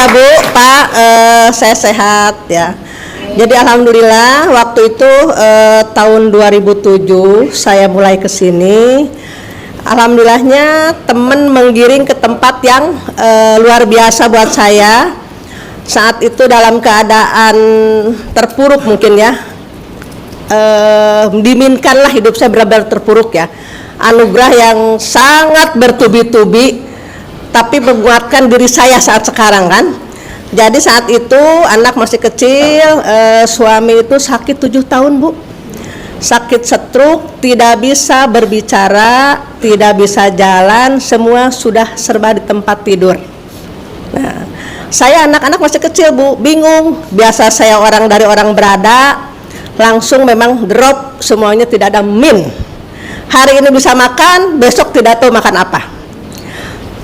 Bu, Pak, saya sehat ya. Jadi alhamdulillah waktu itu tahun 2007 saya mulai ke sini. Alhamdulillahnya teman menggiring ke tempat yang luar biasa buat saya. Saat itu dalam keadaan terpuruk mungkin ya. Diminkanlah hidup saya benar-benar terpuruk ya. Anugerah yang sangat bertubi-tubi tapi menguatkan diri saya saat sekarang kan. Jadi saat itu anak masih kecil, suami itu sakit 7 tahun Bu, sakit stroke, tidak bisa berbicara, tidak bisa jalan, semua sudah serba di tempat tidur. Nah, saya anak-anak masih kecil Bu, bingung, biasa saya dari orang berada, langsung memang drop, semuanya tidak ada min. Hari ini bisa makan, besok tidak tahu makan apa.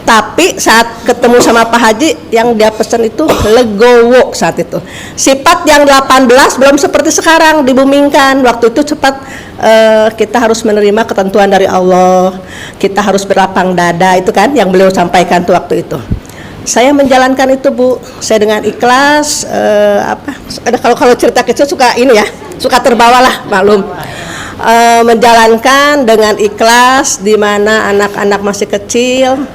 Tapi saat ketemu sama Pak Haji, yang dia pesan itu legowo saat itu. Sifat yang 18 belum seperti sekarang dibumingkan. Waktu itu cepat kita harus menerima ketentuan dari Allah. Kita harus berlapang dada, itu kan yang beliau sampaikan tuh waktu itu. Saya menjalankan itu Bu, saya dengan ikhlas. Kalau cerita kecil suka ini ya, suka terbawalah maklum. Menjalankan dengan ikhlas, di mana anak-anak masih kecil,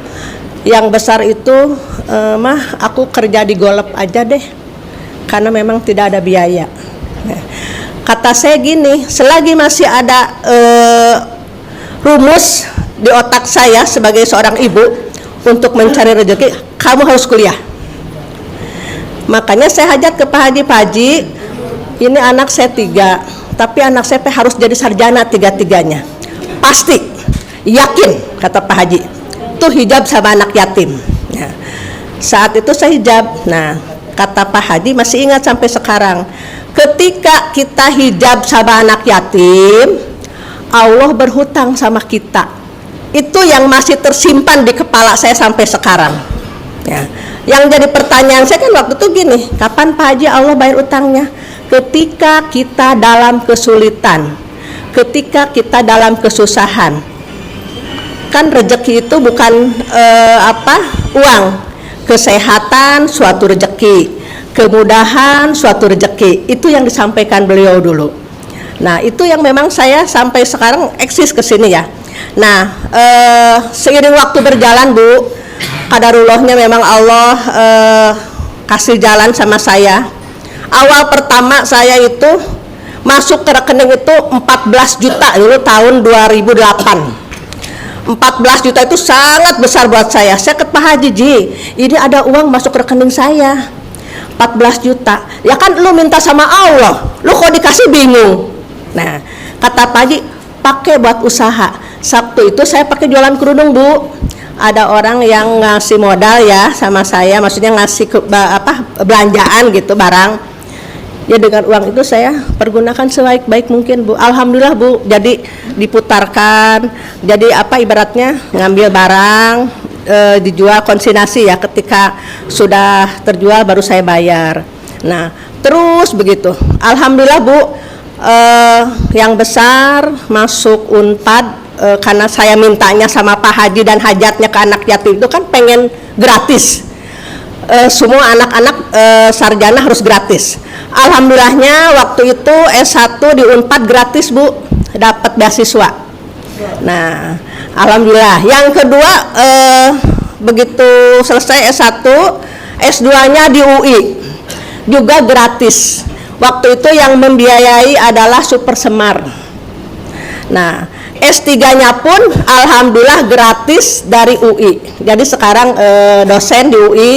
yang besar itu mah aku kerja di golep aja deh, karena memang tidak ada biaya. Kata saya gini, selagi masih ada rumus di otak saya sebagai seorang ibu untuk mencari rezeki, kamu harus kuliah. Makanya saya hajat ke Pak Haji, Pak Haji, ini anak saya 3, tapi anak saya harus jadi sarjana 3-tiganya. Pasti, yakin, kata Pak Haji. Itu hijab sama anak yatim. Nah, saat itu saya hijab. Nah, kata Pak Haji masih ingat sampai sekarang. Ketika kita hijab sama anak yatim, Allah berhutang sama kita. Itu yang masih tersimpan di kepala saya sampai sekarang. Ya. Yang jadi pertanyaan saya kan waktu itu gini, kapan Pak Haji Allah bayar utangnya? Ketika kita dalam kesulitan, ketika kita dalam kesusahan. Kan rezeki itu bukan uang, kesehatan suatu rezeki, kemudahan suatu rezeki. Itu yang disampaikan beliau dulu. Nah, itu yang memang saya sampai sekarang eksis ke sini ya. Nah, seiring waktu berjalan Bu, qadarullahnya memang Allah kasih jalan sama saya. Awal pertama saya itu masuk ke rekening itu 14 juta dulu tahun 2008. 14 juta itu sangat besar buat saya. Saya ke Pak Haji, Ji, ini ada uang masuk ke rekening saya 14 juta. Ya kan lu minta sama Allah, lu kok dikasih bingung. Nah, kata Pak Haji, pakai buat usaha. Sabtu itu saya pakai jualan kerudung Bu. Ada orang yang ngasih modal ya sama saya, maksudnya ngasih belanjaan gitu, barang. Ya dengan uang itu saya pergunakan sebaik-baik mungkin Bu. Alhamdulillah Bu, jadi diputarkan. Jadi ibaratnya ngambil barang, dijual konsignasi ya, ketika sudah terjual baru saya bayar. Nah terus begitu. Alhamdulillah Bu, yang besar masuk Unpad, karena saya mintanya sama Pak Haji dan hajatnya ke anak yatim itu kan pengen gratis. Semua anak-anak sarjana harus gratis. Alhamdulillahnya waktu itu S1 di Unpad gratis Bu, dapat beasiswa. Nah, alhamdulillah. Yang kedua begitu selesai S1, S2-nya di UI juga gratis. Waktu itu yang membiayai adalah Super Semar. Nah, S3-nya pun alhamdulillah gratis dari UI. Jadi sekarang dosen di UI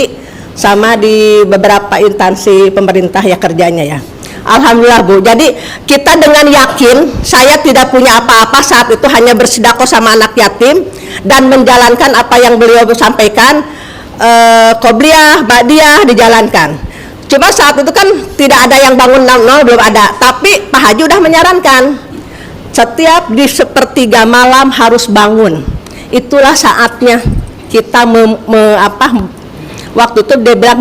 sama di beberapa instansi pemerintah ya kerjanya ya. Alhamdulillah Bu. Jadi kita dengan yakin, saya tidak punya apa-apa saat itu, hanya bersedekah sama anak yatim dan menjalankan apa yang beliau sampaikan. Qobliyah, ba'diyah dijalankan. Cuma saat itu kan tidak ada yang bangun 00, belum ada. Tapi Pak Haji udah menyarankan setiap di sepertiga malam harus bangun. Itulah saatnya kita waktu itu dia bilang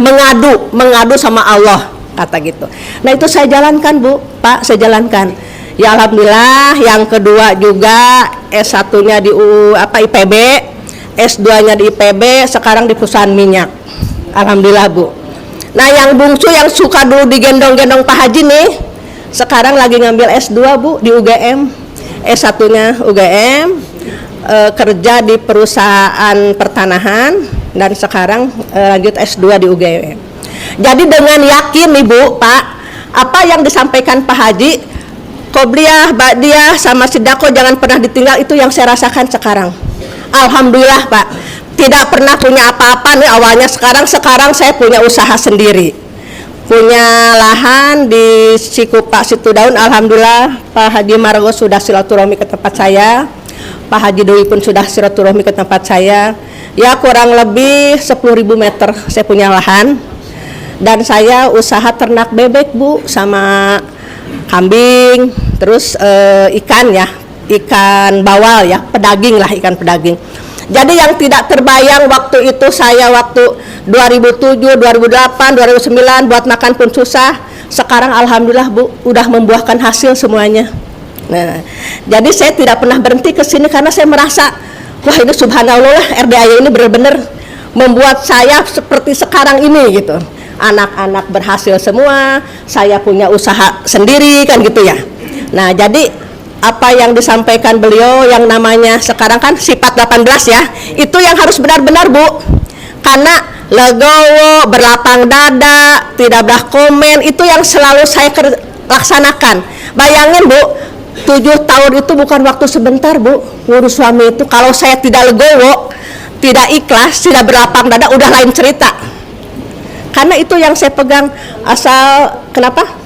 mengadu sama Allah, kata gitu. Nah itu saya jalankan Bu, Pak, saya jalankan. Ya alhamdulillah. Yang kedua juga S1-nya di IPB, S2-nya di IPB, sekarang di perusahaan minyak. Alhamdulillah Bu. Nah yang bungsu yang suka dulu digendong-gendong Pak Haji nih, sekarang lagi ngambil S2 Bu di UGM, S1-nya UGM, kerja di perusahaan pertanahan, dan sekarang lanjut S2 di UGM. Jadi dengan yakin nih Bu, Pak, apa yang disampaikan Pak Haji, Qobliyah, Ba'diyah, sama Sidako jangan pernah ditinggal, itu yang saya rasakan sekarang. Alhamdulillah Pak, tidak pernah punya apa-apa nih awalnya. Sekarang saya punya usaha sendiri, punya lahan di Cikupa Situ Daun. Alhamdulillah Pak Haji Margo sudah silaturahmi ke tempat saya, Pak Haji Dwi pun sudah silaturahmi ke tempat saya. Ya kurang lebih 10.000 meter saya punya lahan, dan saya usaha ternak bebek Bu, sama kambing, terus ikan ya, ikan bawal ya, pedaging lah, ikan pedaging. Jadi yang tidak terbayang waktu itu saya waktu 2007, 2008, 2009 buat makan pun susah. Sekarang alhamdulillah Bu, udah membuahkan hasil semuanya. Nah, jadi saya tidak pernah berhenti ke sini karena saya merasa, wah ini subhanallah, RDAY ini benar-benar membuat saya seperti sekarang ini gitu. Anak-anak berhasil semua, saya punya usaha sendiri kan gitu ya. Nah, jadi apa yang disampaikan beliau yang namanya sekarang kan sifat 18 ya, itu yang harus benar-benar Bu. Karena legowo, berlapang dada, tidak belah komen, itu yang selalu saya laksanakan. Bayangin Bu, 7 tahun itu bukan waktu sebentar Bu, ngurus suami itu. Kalau saya tidak legowo, tidak ikhlas, tidak berlapang dada, udah lain cerita. Karena itu yang saya pegang asal, kenapa?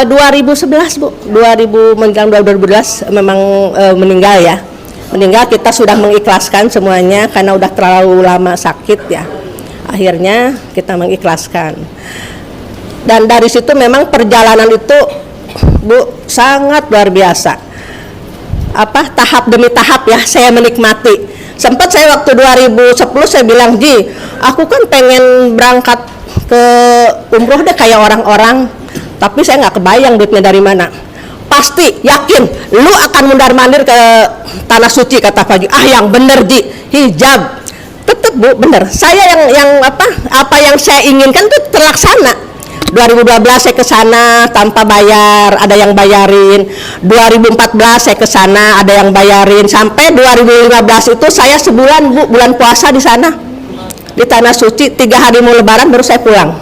2011 Bu, 2000 menjelang 2012 memang meninggal ya. Meninggal, kita sudah mengikhlaskan semuanya karena udah terlalu lama sakit ya. Akhirnya kita mengikhlaskan. Dan dari situ memang perjalanan itu Bu sangat luar biasa. Apa tahap demi tahap ya saya menikmati. Sempat saya waktu 2010 saya bilang, Ji, aku kan pengen berangkat ke umroh deh kayak orang-orang, tapi saya nggak kebayang duitnya dari mana. Pasti yakin lu akan mundar-mandir ke tanah suci, kata Pak Ji. Ah yang bener Ji, hijab. Tetep Bu bener. Saya yang apa yang saya inginkan tuh terlaksana. 2012 saya ke sana tanpa bayar, ada yang bayarin. 2014 saya ke sana, ada yang bayarin. Sampai 2015 itu saya sebulan Bu, bulan puasa di sana. Di tanah suci, 3 hari mau lebaran baru saya pulang.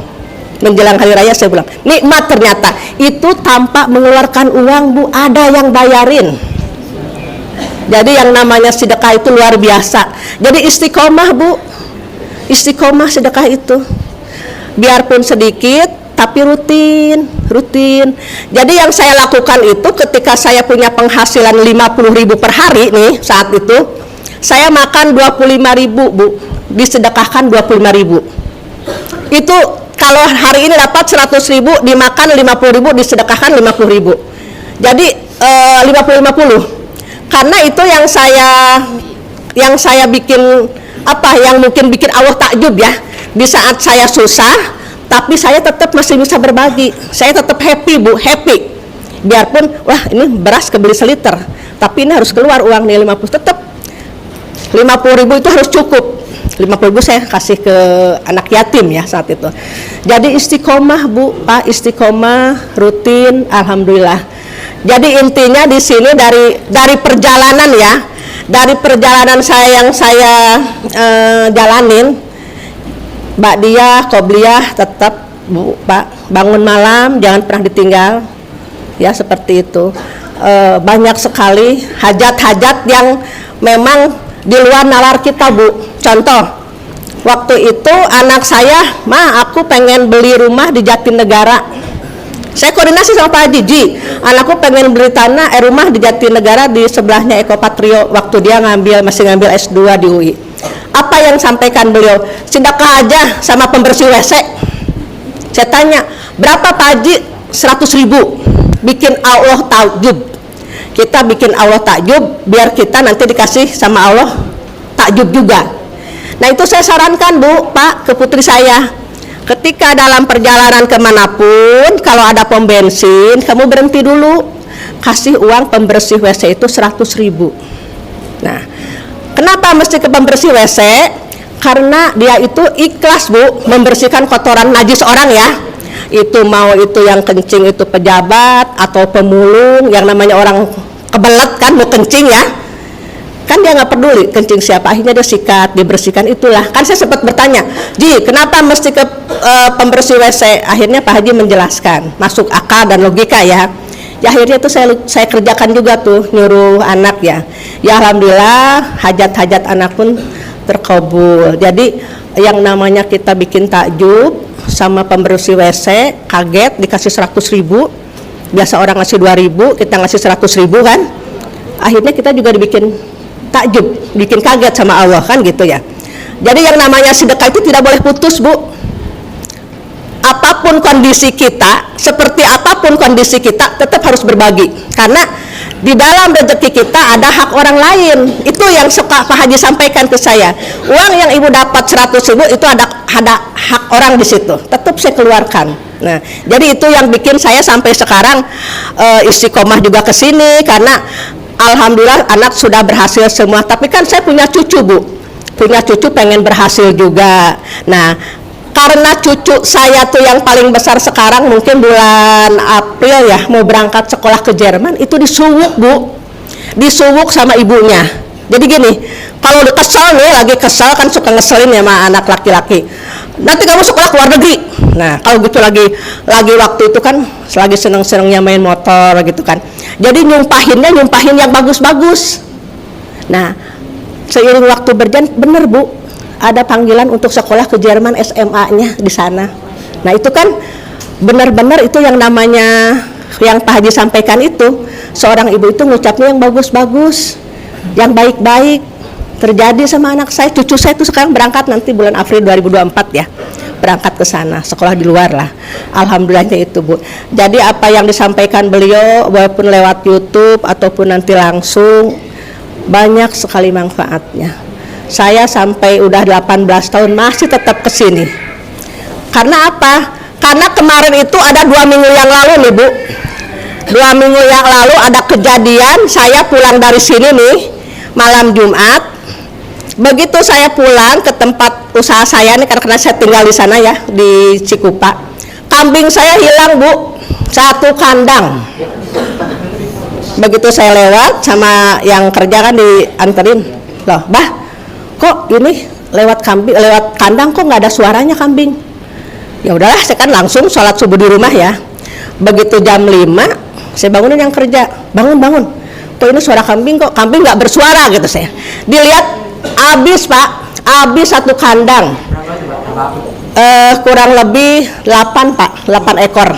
Menjelang hari raya saya pulang. Nikmat ternyata. Itu tanpa mengeluarkan uang Bu, ada yang bayarin. Jadi yang namanya sedekah itu luar biasa. Jadi istiqomah Bu, istiqomah sedekah itu. Biarpun sedikit, tapi rutin. Jadi yang saya lakukan itu ketika saya punya penghasilan 50.000 per hari nih, saat itu saya makan 25.000 Bu, disedekahkan 25.000. Itu kalau hari ini dapat 100.000, dimakan 50.000, disedekahkan 50.000. Jadi 50-50. Karena itu yang saya bikin yang mungkin bikin Allah takjub ya. Di saat saya susah, tapi saya tetap masih bisa berbagi. Saya tetap happy Bu, happy. Biarpun wah ini beras kebeli seliter, tapi ini harus keluar uang nih 50, tetap 50.000 itu harus cukup. 50.000 saya kasih ke anak yatim ya saat itu. Jadi istiqomah Bu, Pak, istiqomah rutin, alhamdulillah. Jadi intinya di sini dari perjalanan ya, dari perjalanan saya yang saya jalanin, Ba'diyah, Qobliyah tetap Bu, Pak, bangun malam jangan pernah ditinggal ya, seperti itu. Banyak sekali hajat-hajat yang memang di luar nalar kita Bu. Contoh, waktu itu anak saya, Ma, aku pengen beli rumah di Jatinegara. Saya koordinasi sama Pak Haji, Ji, anakku pengen beli tanah rumah di Jatinegara di sebelahnya Eko Patrio, waktu dia masih ngambil S2 di UI. Apa yang sampaikan beliau? Sedekah aja sama pembersih WC. Saya tanya, berapa Pak Haji? 100.000. Bikin Allah takjub. Kita bikin Allah takjub, biar kita nanti dikasih sama Allah takjub juga. Nah itu saya sarankan Bu, Pak, ke putri saya. Ketika dalam perjalanan kemanapun, kalau ada pom bensin, kamu berhenti dulu, kasih uang pembersih WC itu 100.000. Nah, kenapa mesti ke pembersih WC? karena dia itu ikhlas Bu membersihkan kotoran najis orang ya. Itu mau itu yang kencing itu pejabat atau pemulung, yang namanya orang kebelet kan mau kencing ya, kan dia nggak peduli kencing siapa, akhirnya dia sikat, dibersihkan. Itulah kan saya sempat bertanya, Ji kenapa mesti ke pembersih WC? Akhirnya Pak Haji menjelaskan, masuk akal dan logika ya. Ya akhirnya itu saya kerjakan juga tuh, nyuruh anak ya. Ya alhamdulillah hajat-hajat anak pun terkabul. Jadi yang namanya kita bikin takjub sama pembersih WC, kaget dikasih 100.000, biasa orang ngasih 2.000, kita ngasih 100.000 kan. Akhirnya kita juga dibikin takjub, bikin kaget sama Allah kan gitu ya. Jadi yang namanya sedekah itu tidak boleh putus Bu. Apapun kondisi kita, seperti apapun kondisi kita, tetap harus berbagi. Karena di dalam rezeki kita ada hak orang lain. Itu yang suka Pak Haji sampaikan ke saya. Uang yang ibu dapat 100.000 itu ada hak orang di situ. Tetap saya keluarkan. Nah, jadi itu yang bikin saya sampai sekarang istiqomah juga ke sini, karena alhamdulillah anak sudah berhasil semua. Tapi kan saya punya cucu Bu. Punya cucu pengen berhasil juga. Nah, karena cucu saya tuh yang paling besar sekarang mungkin bulan April ya mau berangkat sekolah ke Jerman, itu disuwuk Bu, disuwuk sama ibunya. Jadi gini, kalau udah kesel nih, lagi kesel kan suka ngeselin ya sama anak laki-laki, nanti kamu sekolah ke luar negeri. Nah kalau gitu lagi waktu itu kan lagi seneng-senengnya main motor gitu kan, jadi nyumpahin yang bagus-bagus. Nah seiring waktu berjalan, bener Bu, ada panggilan untuk sekolah ke Jerman, SMA-nya di sana. Nah itu kan benar-benar itu yang namanya yang Pak Haji sampaikan itu, seorang ibu itu ngucapnya yang bagus-bagus, yang baik-baik terjadi sama anak saya. Cucu saya itu sekarang berangkat nanti bulan April 2024 ya, berangkat ke sana, sekolah di luar lah. Alhamdulillahnya itu Bu. Jadi apa yang disampaikan beliau, walaupun lewat YouTube ataupun nanti langsung, banyak sekali manfaatnya. Saya sampai udah 18 tahun masih tetap kesini. Karena apa? Karena kemarin itu ada 2 minggu yang lalu nih Bu, 2 minggu yang lalu ada kejadian. Saya pulang dari sini nih malam Jumat. Begitu saya pulang ke tempat usaha saya nih, karena saya tinggal di sana ya, di Cikupa, kambing saya hilang Bu, 1 kandang. Begitu saya lewat sama yang kerja kan dianterin, loh Bah, kok ini lewat kandang kok nggak ada suaranya kambing? Ya udahlah, saya kan langsung sholat subuh di rumah ya. Begitu jam 5 saya bangunin yang kerja, bangun, kok ini suara kambing, kok kambing nggak bersuara gitu. Saya dilihat habis Pak, habis 1 kandang, kurang lebih 8 Pak, 8 ekor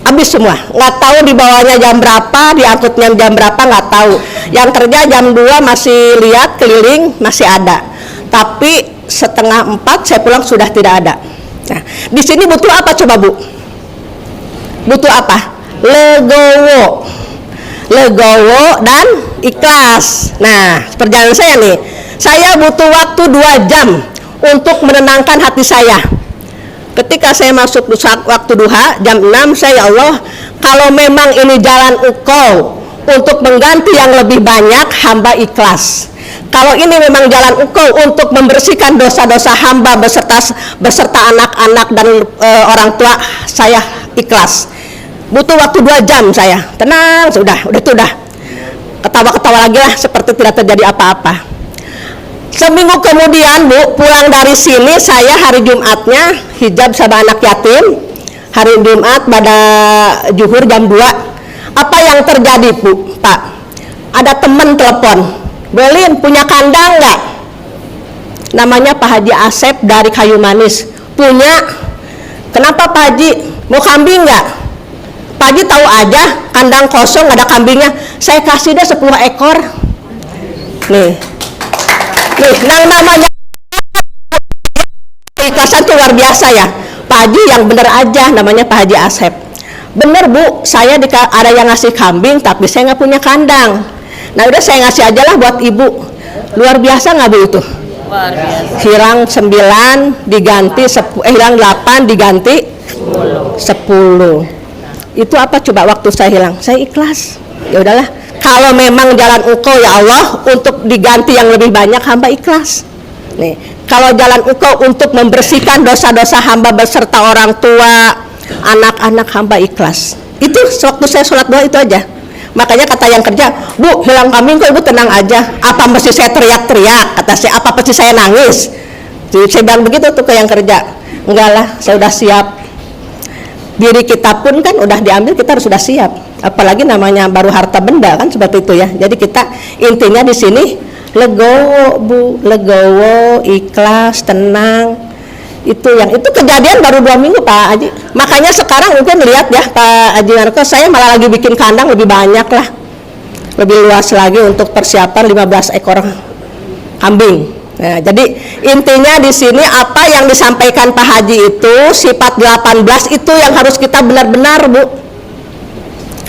habis semua. Nggak tahu dibawanya jam berapa, diangkutnya jam berapa, nggak tahu. Yang kerja jam 2 masih lihat keliling, masih ada. Tapi setengah 4 saya pulang sudah tidak ada. Nah, di sini butuh apa coba Bu? Butuh apa? Legowo dan ikhlas. Nah, perjalanan saya nih, saya butuh waktu 2 jam untuk menenangkan hati saya. Ketika saya masuk waktu duha jam 6, saya, ya Allah, kalau memang ini jalan Engkau untuk mengganti yang lebih banyak, hamba ikhlas. Kalau ini memang jalan Engkau untuk membersihkan dosa-dosa hamba beserta anak-anak dan orang tua, saya ikhlas. Butuh waktu 2 jam saya, tenang, sudah ketawa-ketawa lagi lah seperti tidak terjadi apa-apa. Seminggu kemudian Bu, pulang dari sini, saya hari Jumatnya hijab sama anak yatim. Hari Jumat pada zuhur jam 2. Apa yang terjadi Bu, Pak? Ada teman telepon, Belin punya kandang nggak? Namanya Pak Haji Asep dari Kayu Manis. Punya. Kenapa Pak Haji? Mau kambing nggak? Pak Haji tahu aja kandang kosong ada kambingnya. Saya kasih dia 10 ekor. Nih, yang namanya keikhlasan itu luar biasa ya Pak Haji, yang bener aja, namanya Pak Haji Asep. Bener Bu, saya ada yang ngasih kambing tapi saya nggak punya kandang. Nah udah saya ngasih aja lah buat ibu. Luar biasa nggak Bu itu? Luar biasa. Hilang 9 diganti hilang 8 diganti 10. Itu apa coba waktu saya hilang? Saya ikhlas. Ya udahlah, kalau memang jalan Engkau ya Allah untuk diganti yang lebih banyak, hamba ikhlas. Nih, kalau jalan engkau untuk membersihkan dosa-dosa hamba beserta orang tua, anak-anak hamba ikhlas. Itu waktu saya sholat doa itu aja. Makanya kata yang kerja, Bu, hilang kambing kok ibu tenang aja. Apa mesti saya teriak-teriak? Kata saya, apa mesti saya nangis? Jadi saya bilang begitu tuh ke yang kerja. Enggak lah, saya udah siap. Diri kita pun kan udah diambil, kita harus sudah siap. Apalagi namanya baru harta benda kan seperti itu ya. Jadi kita intinya di sini legowo Bu, legowo, ikhlas, tenang. Itu kejadian baru 2 minggu Pak Haji. Makanya sekarang mungkin lihat ya Pak Haji Narko, saya malah lagi bikin kandang lebih banyak lah, lebih luas lagi untuk persiapan 15 ekor kambing. Nah, jadi intinya di sini apa yang disampaikan Pak Haji itu sifat 18 itu yang harus kita benar-benar Bu.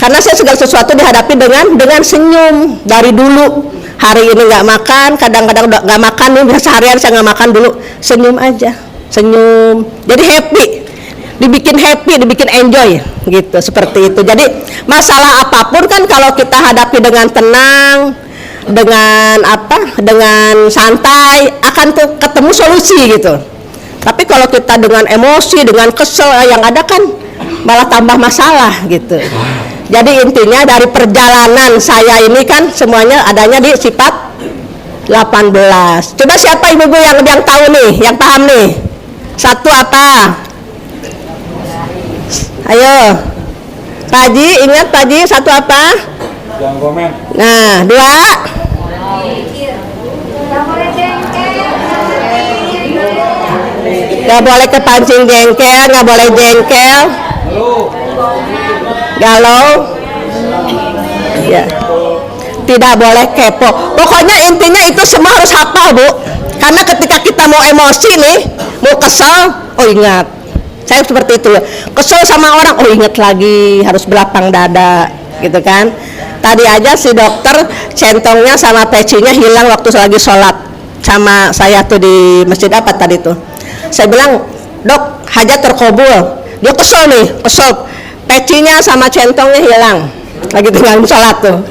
Karena saya segala sesuatu dihadapi dengan senyum dari dulu. Hari ini nggak makan, kadang-kadang nggak makan nih, seharian saya nggak makan dulu, senyum aja, senyum. Jadi happy, dibikin happy, dibikin enjoy, gitu seperti itu. Jadi masalah apapun kan kalau kita hadapi dengan tenang, dengan santai, akan tuh ketemu solusi gitu. Tapi kalau kita dengan emosi, dengan kesel, yang ada kan malah tambah masalah gitu. Jadi intinya dari perjalanan saya ini kan semuanya adanya di sifat 18. Coba siapa ibu-ibu yang tahu nih, yang paham nih? Satu apa? Ayo, Pak Haji, ingat Pak Haji, satu apa? Jangan komen. Nah, 2. Gak boleh kepancing jengkel, gak boleh jengkel. Galau, ya, tidak boleh kepo. Pokoknya intinya itu semua harus hafal Bu. Karena ketika kita mau emosi nih, mau kesel, oh ingat, saya seperti itu. Kesel sama orang, oh ingat lagi, harus belapang dada, gitu kan. Tadi aja si dokter centongnya sama pecinya hilang waktu lagi sholat sama saya tuh di masjid apa tadi tuh. Saya bilang, Dok, hajat terkabul. Dia kesel nih, kesel. Pecinya sama centongnya hilang lagi tinggal sholat tuh.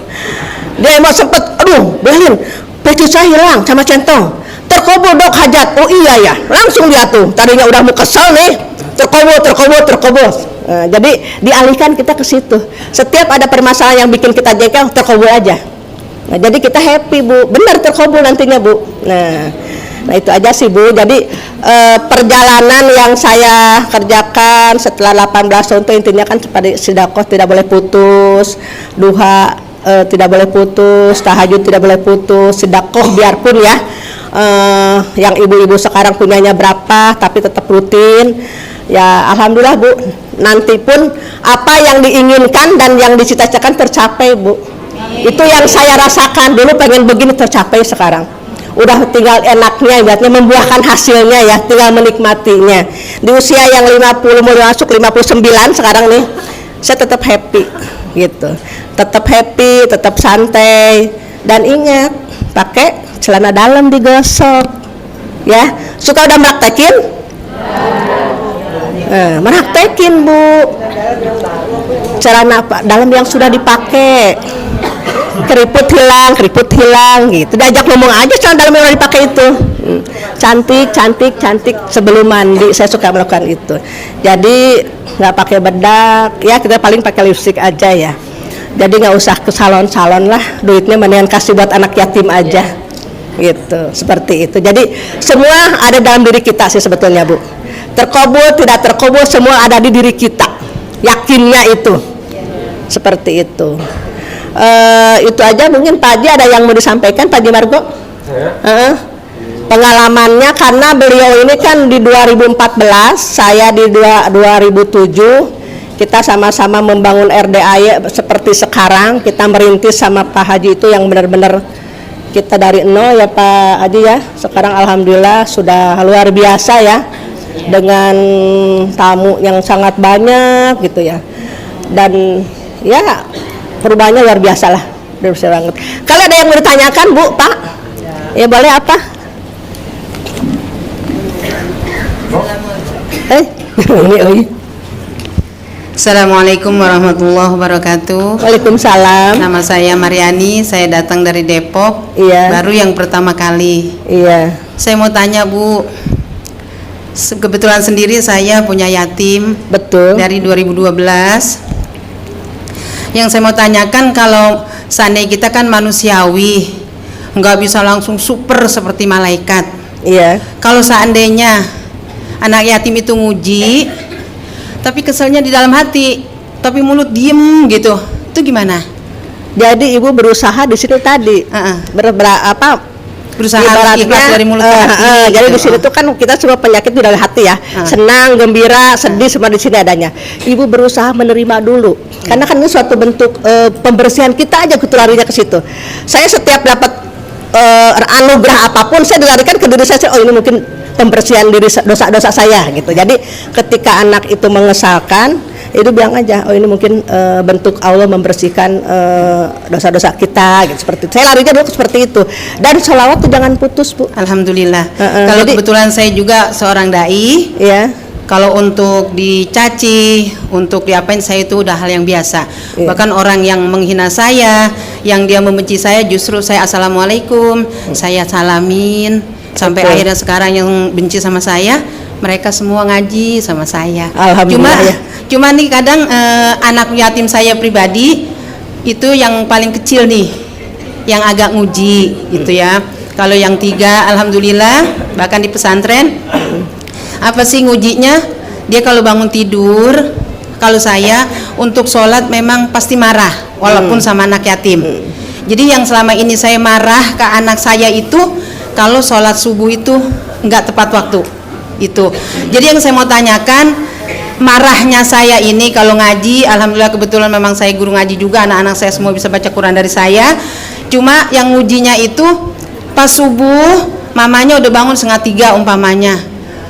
Dia emang sempet, aduh Belin, peci saya hilang sama centong, terkabul Dok hajat. Oh iya ya, langsung dia tuh tadinya udah mau kesel nih, terkabul. Nah, jadi dialihkan kita ke situ. Setiap ada permasalahan yang bikin kita jengkel, terkabul aja. Nah, jadi kita happy Bu, benar terkabul nantinya Bu. Nah itu aja sih Bu. Jadi perjalanan yang saya kerjakan setelah 18 tahun itu intinya kan seperti sedekah tidak boleh putus, duha tidak boleh putus, tahajud tidak boleh putus, sedekah biarpun ya yang ibu-ibu sekarang punyanya berapa tapi tetap rutin. Ya alhamdulillah Bu, nanti pun apa yang diinginkan dan yang dicita-citakan tercapai Bu. Itu yang saya rasakan, dulu pengen begini tercapai sekarang. Udah tinggal enaknya, ibaratnya membuahkan hasilnya ya, tinggal menikmatinya. Di usia yang 50 mau masuk 59 sekarang nih, saya tetap happy gitu. Tetap happy, tetap santai, dan ingat pakai celana dalam digosok. Ya, suka udah meraktekin? Meraktekin Bu. Celana dalam yang sudah dipakai. Keriput hilang gitu, diajak ngomong aja celana dalam yang dipakai itu. Cantik sebelum mandi, saya suka melakukan itu. Jadi nggak pakai bedak ya, kita paling pakai lipstick aja ya. Jadi nggak usah ke salon lah, duitnya mendingan kasih buat anak yatim aja gitu, seperti itu. Jadi semua ada dalam diri kita sih sebetulnya Bu. Terkabul tidak terkabul semua ada di diri kita, yakinnya itu seperti itu. Itu aja mungkin Pak Haji ada yang mau disampaikan Pak Haji Margo? Pengalamannya karena beliau ini kan di 2014, saya di 2007, kita sama-sama membangun RDAY seperti sekarang. Kita merintis sama Pak Haji itu yang benar-benar kita dari nol ya Pak Haji ya. Sekarang alhamdulillah sudah luar biasa ya, dengan tamu yang sangat banyak gitu ya, dan ya perubahannya luar biasa lah, besar banget. Kalau ada yang mau ditanyakan Bu, Pak, ya boleh apa? Assalamualaikum warahmatullahi wabarakatuh. Waalaikumsalam. Nama saya Mariani, saya datang dari Depok. Iya. Baru yang pertama kali. Iya. Saya mau tanya Bu, kebetulan sendiri saya punya yatim. Betul. Dari 2012. Yang saya mau tanyakan, kalau seandainya kita kan manusiawi, nggak bisa langsung super seperti malaikat. Iya. Kalau seandainya anak yatim itu nguji, tapi keselnya di dalam hati, tapi mulut diem gitu, itu gimana? Jadi ibu berusaha di sini tadi, Berusaha ibaratnya, ikhlas dari mulut ke hati. jadi di gitu. sini tuh kan kita semua penyakit di dalam hati ya, senang, gembira, sedih semua di sini adanya. Ibu berusaha menerima dulu, karena kan ini suatu bentuk pembersihan kita aja, larinya ke situ. Saya setiap dapat anugerah apapun, saya dilarikan ke diri saya. Oh, ini mungkin pembersihan diri, dosa-dosa saya gitu. Jadi ketika anak itu mengesalkan, itu bilang aja, oh ini mungkin bentuk Allah membersihkan dosa-dosa kita gitu, seperti itu. Saya larinya dulu seperti itu. Dan sholawat tuh jangan putus, Bu. Alhamdulillah. Kalau jadi, kebetulan saya juga seorang dai, ya. kalau untuk dicaci, untuk diapain, saya itu udah hal yang biasa. Iya. Bahkan orang yang menghina saya, yang dia membenci saya, justru saya assalamualaikum, saya salamin. Sampai akhirnya sekarang yang benci sama saya, mereka semua ngaji sama saya. Alhamdulillah. Cuma nih kadang anak yatim saya pribadi itu yang paling kecil nih, yang agak nguji gitu ya. Kalau yang 3, alhamdulillah, bahkan di pesantren, apa sih ngujinya? Dia kalau bangun tidur, kalau saya untuk sholat memang pasti marah, walaupun sama anak yatim. Jadi yang selama ini saya marah ke anak saya itu, kalau sholat subuh itu nggak tepat waktu itu. Jadi yang saya mau tanyakan, marahnya saya ini kalau ngaji, alhamdulillah kebetulan memang saya guru ngaji juga, anak-anak saya semua bisa baca Quran dari saya. Cuma yang ngujinya itu pas subuh, mamanya udah bangun 2:30 umpamanya.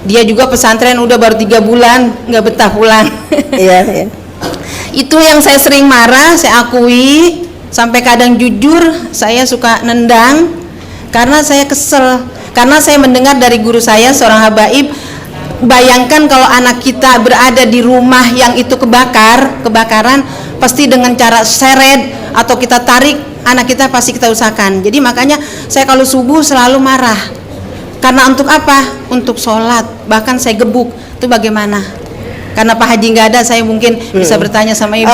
Dia juga pesantren udah baru 3 bulan, nggak betah pulang. Iya, iya. Itu yang saya sering marah, saya akui. Sampai kadang jujur saya suka nendang, karena saya kesel, karena saya mendengar dari guru saya seorang habaib, bayangkan kalau anak kita berada di rumah yang itu kebakaran, pasti dengan cara seret atau kita tarik, anak kita pasti kita usahakan. Jadi makanya saya kalau subuh selalu marah, karena untuk apa? Untuk sholat, bahkan saya gebuk. Itu bagaimana? Karena Pak Haji nggak ada, saya mungkin bisa bertanya sama Ibu.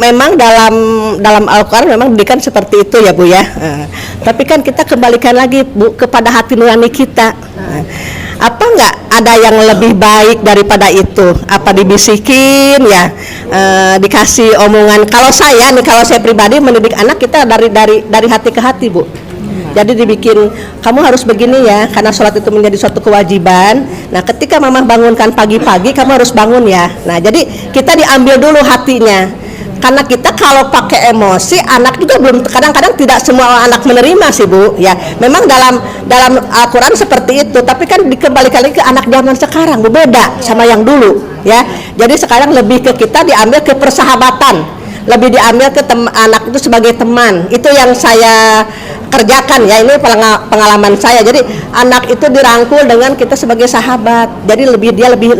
Memang dalam Al-Quran memang diberikan seperti itu ya Bu ya. Tapi kan kita kembalikan lagi Bu kepada hati nurani kita. Apa nggak ada yang lebih baik daripada itu? Apa dibisikin ya, dikasih omongan? Kalau saya pribadi mendidik anak kita dari hati ke hati Bu. Jadi dibikin, kamu harus begini ya, karena sholat itu menjadi suatu kewajiban. Nah ketika mama bangunkan pagi-pagi, kamu harus bangun ya. Nah jadi kita diambil dulu hatinya, karena kita kalau pakai emosi, anak juga belum, kadang-kadang tidak semua anak menerima sih Bu ya. Memang dalam Al-Quran seperti itu, tapi kan dikembalikan lagi ke anak zaman sekarang Bu, beda sama yang dulu ya. Jadi sekarang lebih ke kita diambil ke persahabatan, lebih diambil ke anak itu sebagai teman. Itu yang saya kerjakan ya, ini pengalaman saya. Jadi anak itu dirangkul dengan kita sebagai sahabat. Jadi dia lebih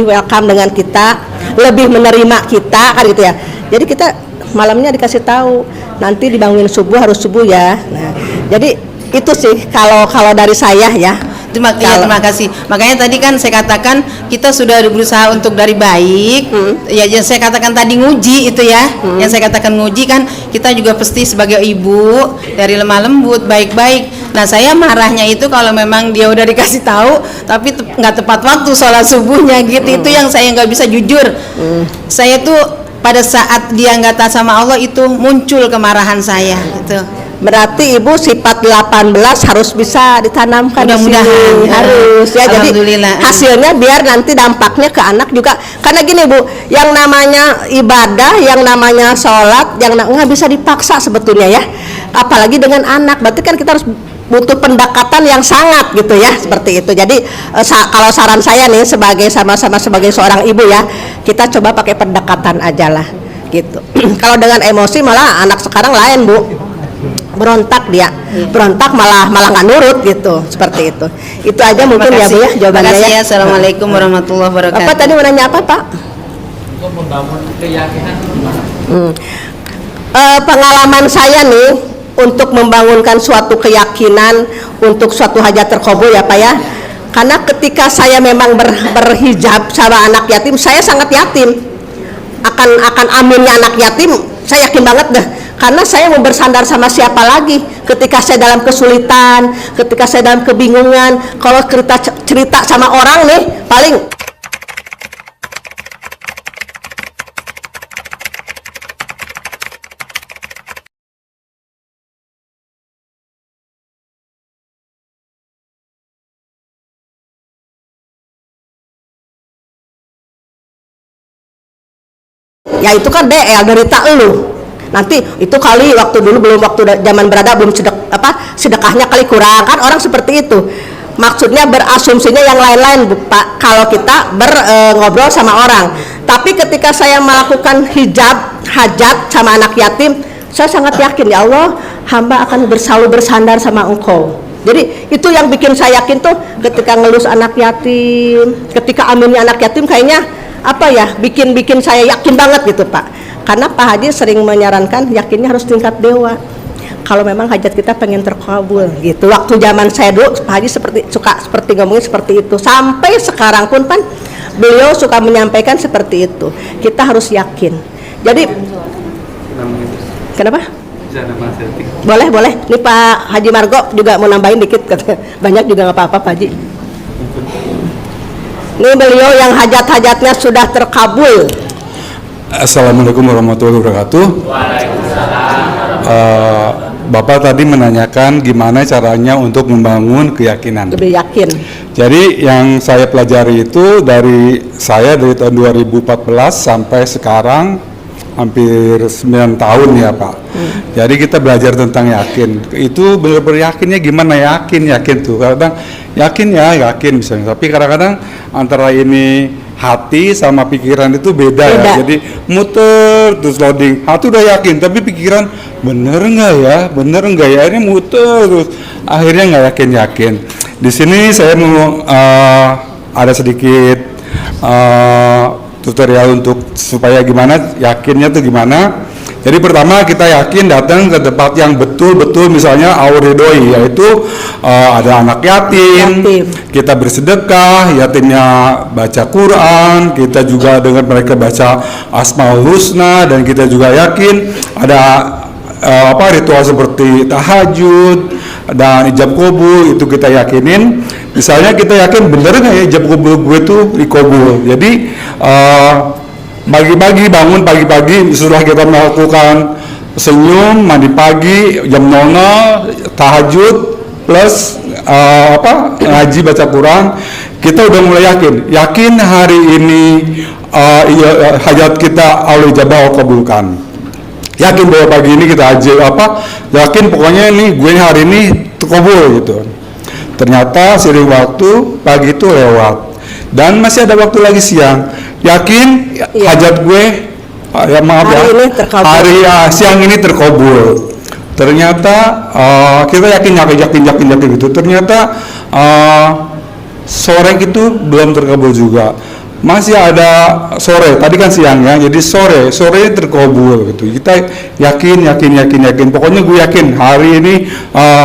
welcome dengan kita, lebih menerima kita kan gitu ya. Jadi kita malamnya dikasih tahu, nanti dibangunin subuh, harus subuh ya. Nah, jadi itu sih kalau dari saya ya. Terima kasih. Makanya tadi kan saya katakan kita sudah berusaha untuk dari baik. Ya, yang saya katakan tadi nguji itu ya. Yang saya katakan nguji kan kita juga pasti sebagai ibu dari lemah lembut, baik-baik. Nah, saya marahnya itu kalau memang dia udah dikasih tahu tapi nggak tepat waktu sholat subuhnya gitu. Itu yang saya nggak bisa jujur. Saya tuh pada saat dia nggak taat sama Allah itu muncul kemarahan saya gitu. Berarti Ibu sifat 18 harus bisa ditanamkan. Mudah-mudahan harus ya. Jadi hasilnya biar nanti dampaknya ke anak juga. Karena gini Bu, yang namanya ibadah, yang namanya sholat, yang nggak bisa dipaksa sebetulnya ya. Apalagi dengan anak. Berarti kan kita harus butuh pendekatan yang sangat gitu ya, seperti itu. Jadi kalau saran saya nih sama-sama sebagai seorang ibu ya, kita coba pakai pendekatan aja lah gitu. Kalau dengan emosi malah anak sekarang lain Bu, berontak dia, berontak malah nggak nurut gitu, seperti itu. Itu aja mungkin ya Bu ya jawabannya ya. Assalamualaikum warahmatullahi wabarakatuh. Apa tadi mau nanya apa Pak? untuk membangun keyakinan gimana? Pengalaman saya nih untuk membangunkan suatu keyakinan untuk suatu hajat terkabul ya Pak ya. Karena ketika saya memang berhijab sama anak yatim, saya sangat yatim akan aminnya anak yatim. Saya yakin banget deh, karena saya mau bersandar sama siapa lagi ketika saya dalam kesulitan, ketika saya dalam kebingungan. Kalau cerita sama orang nih paling ya itu kan DL derita elu. Nanti itu kali waktu dulu belum waktu zaman berada belum sedekahnya kali kurang kan, orang seperti itu. Maksudnya berasumsinya yang lain-lain Pak kalau kita ngobrol sama orang. Tapi ketika saya melakukan hajat sama anak yatim, saya sangat yakin ya Allah, hamba akan selalu bersandar sama Engkau. Jadi itu yang bikin saya yakin tuh ketika ngelus anak yatim, ketika aminnya anak yatim, kayaknya apa ya, bikin saya yakin banget gitu Pak. Karena Pak Haji sering menyarankan yakinnya harus tingkat dewa kalau memang hajat kita pengen terkabul gitu. Waktu zaman saya dulu Pak Haji seperti ngomongin seperti itu, sampai sekarang pun kan beliau suka menyampaikan seperti itu. Kita harus yakin. Jadi kenapa? Boleh. Ini Pak Haji Margo juga mau nambahin dikit, banyak juga nggak apa-apa Pak Haji. Ini beliau yang hajat-hajatnya sudah terkabul. Assalamualaikum warahmatullahi wabarakatuh. Bapak tadi menanyakan gimana caranya untuk membangun keyakinan. Lebih yakin. Jadi yang saya pelajari itu dari tahun 2014 sampai sekarang hampir 9 tahun ya Pak. Jadi kita belajar tentang yakin. Itu benar-benar yakinnya gimana, yakin tuh. Kadang yakin misalnya. Tapi kadang-kadang antara ini hati sama pikiran itu beda. Ya. Jadi muter terus loading. Hati udah yakin, tapi pikiran bener nggak ya? Ini muter terus. Akhirnya nggak yakin. Di sini saya mau ada sedikit tutorial untuk supaya gimana yakinnya tuh gimana. Jadi pertama kita yakin datang ke tempat yang betul-betul misalnya auridoi, yaitu ada anak yatim, kita bersedekah, yatimnya baca Quran, kita juga dengan mereka baca Asmaul Husna, dan kita juga yakin ada ritual seperti tahajud dan ijab kabul, itu kita yakinin. Misalnya kita yakin bener nggak ya ijab kabul gue itu dikabul. Jadi bangun pagi-pagi setelah kita melakukan senyum, mandi pagi jam 00, tahajud plus ngaji baca Quran, kita udah mulai yakin hari ini hajat kita Allah ijabah kabulkan. Yakin bahwa pagi ini kita yakin pokoknya gue hari ini terkabul gitu. Ternyata seiring waktu pagi itu lewat dan masih ada waktu lagi siang. Yakin hajat gue siang ini terkabul. Ternyata kita yakin gitu. Ternyata sore itu belum terkabul juga. Masih ada sore. Tadi kan siang ya. Jadi sore terkabul gitu. Kita yakin. Pokoknya gue yakin hari ini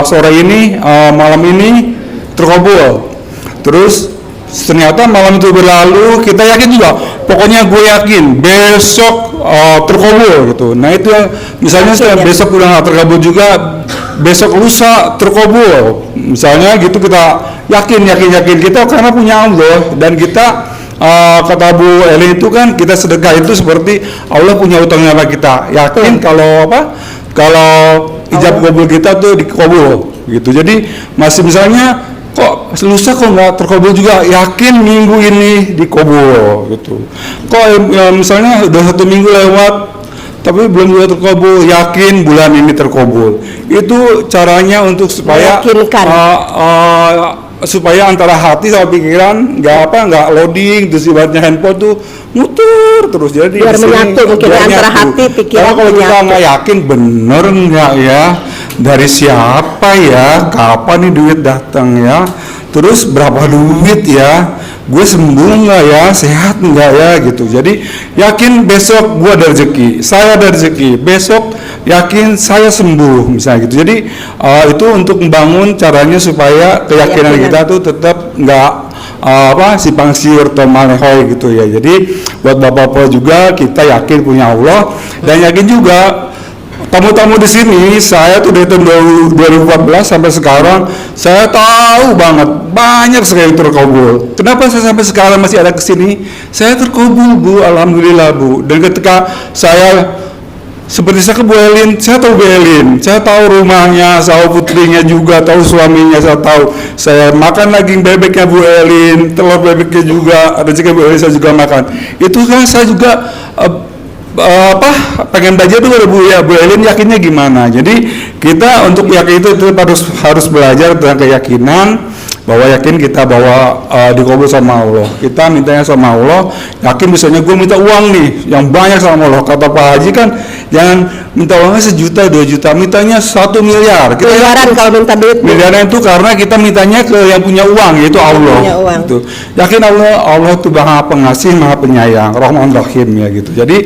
sore ini malam ini terkabul. Terus ternyata malam itu berlalu, kita yakin juga. Pokoknya gue yakin besok terkabul gitu. Nah itu misalnya besok udah nggak terkabul juga, besok lusa terkabul. Misalnya gitu kita yakin kita karena punya Allah, dan kita kata Bu Eli itu kan kita sedekah itu seperti Allah punya utangnya sama kita. Yakin kalau ijab kabul kita tuh dikabul gitu. Jadi masih misalnya kok lusa kok nggak terkabul juga, yakin minggu ini dikabul gitu. Kok misalnya udah 1 minggu lewat tapi belum juga terkabul, yakin bulan ini terkabul. Itu caranya untuk supaya supaya antara hati sama pikiran nggak loading, terus ibaratnya handphone tuh muter terus. Jadi biar menyatu mungkin antara hati pikiran. Kalau kita nggak yakin bener nggak ya, dari siapa ya, kapan nih duit datang ya, terus berapa duit ya, gue sembuh nggak ya, sehat nggak ya gitu. Jadi yakin besok gue ada rezeki, saya ada rezeki, besok yakin saya sembuh misalnya gitu. Jadi itu untuk membangun caranya supaya keyakinan kita tuh tetap nggak simpang siur atau malehoi gitu ya. Jadi buat bapak-bapak juga, kita yakin punya Allah dan yakin juga tamu-tamu di sini. Saya tuh dari tahun 2014 sampai sekarang saya tahu banget banyak sekali terkabul. Kenapa saya sampai sekarang masih ada kesini? Saya terkabul, Bu, alhamdulillah, Bu. Dan ketika saya seperti saya ke Bu Elin, saya tahu Bu Elin, saya tahu rumahnya, saya tahu putrinya juga, tahu suaminya, saya tahu. Saya makan daging bebeknya Bu Elin, telur bebeknya juga, rezeki Bu Elin saya juga makan. Itu kan saya juga pengen belajar tuh Bu Elin yakinnya gimana. Jadi kita untuk yakin itu harus belajar tentang keyakinan, bahwa yakin kita bahwa dikabul sama Allah. Kita mintanya sama Allah, yakin misalnya gue minta uang nih yang banyak sama Allah. Kata Pak Haji kan jangan minta uangnya 1 juta 2 juta, mintanya 1 miliar. Kita Miliaran kalau minta duit. miliaran itu karena kita mintanya ke yang punya uang, yaitu Allah. Punya uang. Gitu. Yakin Allah itu Maha Pengasih, Maha Penyayang, Rahman Rahim ya gitu. Jadi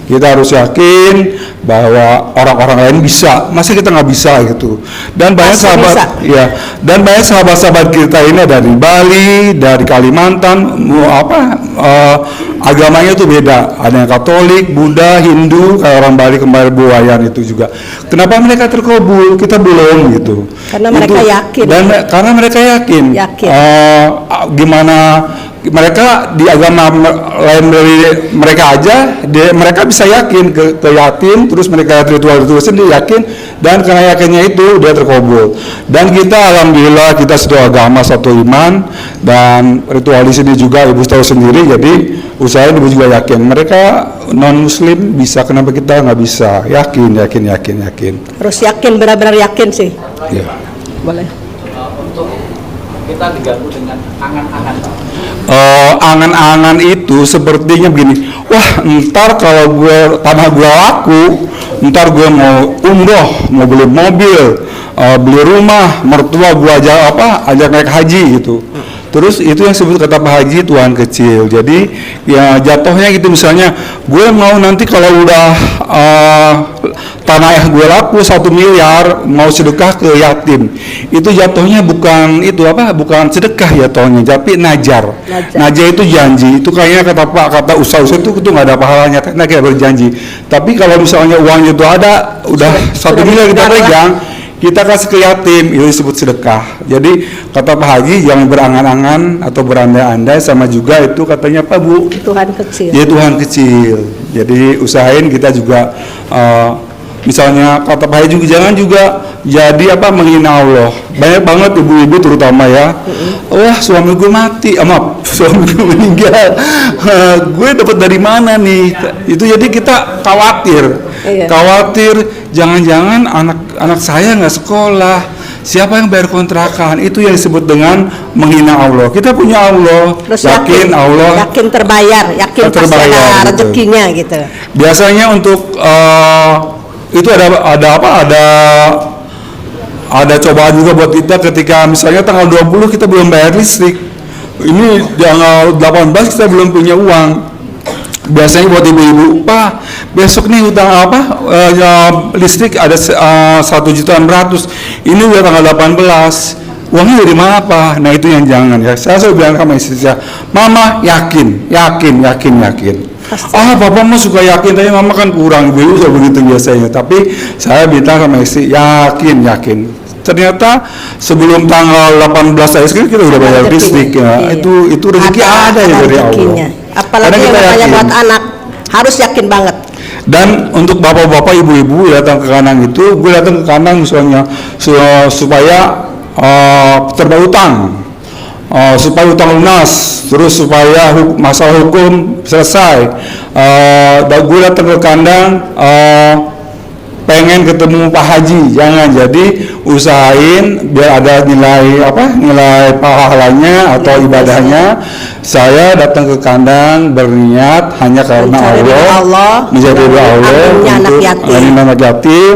kita harus yakin bahwa orang-orang lain bisa, masa kita nggak bisa gitu. Dan banyak Pasti sahabat, bisa. ya, dan banyak sahabat-sahabat kita ini dari Bali, dari Kalimantan, agamanya itu beda. Ada yang Katolik, Buddha, Hindu, kayak orang Bali kemarin Buayan itu juga. Kenapa mereka terkabul? Kita belum gitu. Karena mereka yakin. Dan karena mereka yakin. Yakin. Gimana mereka di agama lain dari mereka aja, mereka bisa yakin ke yatim, terus mereka ritual sendiri yakin, dan karena yakinnya itu dia terkabul. Dan kita alhamdulillah kita satu agama, satu iman, dan ritual di sini juga ibu tahu sendiri. Jadi usahain ibu juga yakin mereka non muslim bisa, kenapa kita nggak bisa? Yakin. Harus yakin, benar-benar yakin sih. Ya. Boleh. Untuk kita diganggu dengan angan-angan. Angan-angan itu sepertinya begini, wah ntar kalau tanah gue laku, ntar gue mau umroh, mau beli mobil, beli rumah, mertua gue ajak naik haji gitu. Terus itu yang disebut kata Pak Haji Tuhan kecil. Jadi ya jatuhnya gitu, misalnya gue mau nanti kalau udah tanah gue laku 1 miliar mau sedekah ke yatim, itu jatuhnya bukan sedekah jatuhnya, tapi najar itu janji. Itu kayaknya kata usaha itu nggak ada pahalanya karena kayak berjanji. Tapi kalau misalnya uangnya itu ada udah 1 miliar kita pegang, kita kasih ke yatim, itu disebut sedekah. Jadi kata Pak Haji jangan berangan-angan atau berandai-andai, sama juga itu katanya Pak Bu, Tuhan kecil. ya Tuhan kecil. Jadi usahain kita juga misalnya kata Pak Haji juga jangan juga jadi menghina Allah. Banyak banget ibu-ibu terutama ya, wah suami gue mati, suami gue meninggal, gue dapat dari mana nih? Itu jadi kita khawatir. Iya. Khawatir jangan-jangan anak saya nggak sekolah, siapa yang bayar kontrakan? Itu yang disebut dengan menghina Allah. Kita punya Allah, Terus yakin Allah, yakin terbayar, yakin pasti ada gitu. rezekinya gitu. Biasanya untuk itu ada cobaan juga buat kita ketika misalnya tanggal 20 kita belum bayar listrik. Ini tanggal 18 kita belum punya uang. Biasanya buat ibu-ibu, Pak, besok nih utang listrik ada 1.100.000. Ini udah tanggal 18. Uangnya dari mana, Pak? Nah itu yang jangan ya. Saya selalu bilang sama istri saya, Mama yakin. Bapak mah suka yakin, tapi Mama kan kurang. Ibu juga begitu biasanya. Tapi saya bilang sama istri, yakin. Ternyata sebelum tanggal 18 kita udah bayar listrik ya. Iya. Itu rezeki ada ya dari Allah. Apalagi yang namanya buat anak harus yakin banget. Dan untuk bapak-bapak, ibu-ibu datang ke kandang itu, gue datang ke kandang misalnya supaya terba utang, supaya utang lunas, terus supaya masalah hukum selesai. Gue datang ke kandang pengen ketemu Pak Haji, jangan. Jadi usahain biar ada nilai pahalanya atau ibadahnya. Saya datang ke kandang berniat hanya karena Mencari Allah, Allah, menjadi Allah anak untuk yatim. anak yatim.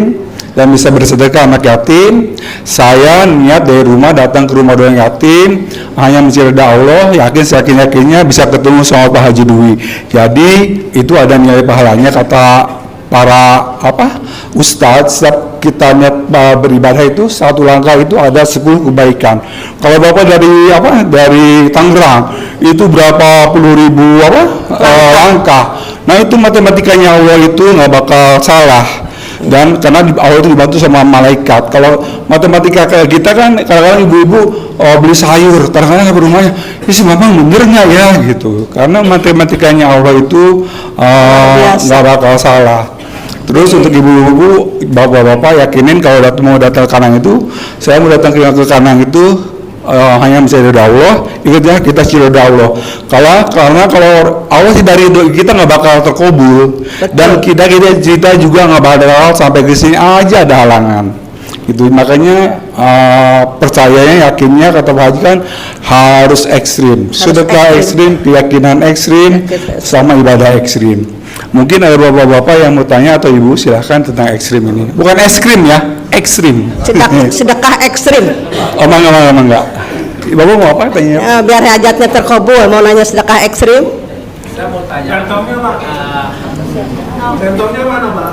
dan bisa bersedekah anak yatim. Saya niat dari rumah datang ke rumah doang yatim hanya mencari ridha Allah, yakin-yakinnya bisa ketemu sama Pak Haji Dwi. Jadi itu ada nilai pahalanya kata para ustadz. Setiap kita niat beribadah itu satu langkah itu ada 10 kebaikan. Kalau Bapak dari Tangerang itu berapa puluh ribu langkah. Nah itu matematikanya Allah itu nggak bakal salah. Dan karena Allah itu dibantu sama malaikat. Kalau matematika kayak kita kan kadang-kadang ibu-ibu beli sayur, kadang-kadang ke rumahnya, ini memang bener nggak ya gitu. Karena matematikanya Allah itu nggak bakal salah. Terus untuk ibu-ibu, bapak-bapak yakinin kalau mau datang ke Kanang itu, saya mau datang ke Kanang itu hanya bisa ridha Allah, ingatnya kita ridha Allah. Karena kalau Allah tidak ridho kita nggak bakal terkabul. Dan kita juga nggak bakal sampai ke sini aja ada halangan. Itu makanya percayanya, yakinnya kata Pak Haji kan harus ekstrim, sedekah ekstrim, keyakinan ekstrim, sama ibadah ekstrim. Mungkin ada bapak-bapak yang mau tanya atau ibu, silahkan tentang ekstrim ini. Bukan es krim ya, ekstrim. Sedekah ekstrim. Oh enggak. Bapak mau apa tanya? Biar hajatnya terkabul, mau nanya sedekah ekstrim. Saya mau tanya. Centongnya mana, Pak?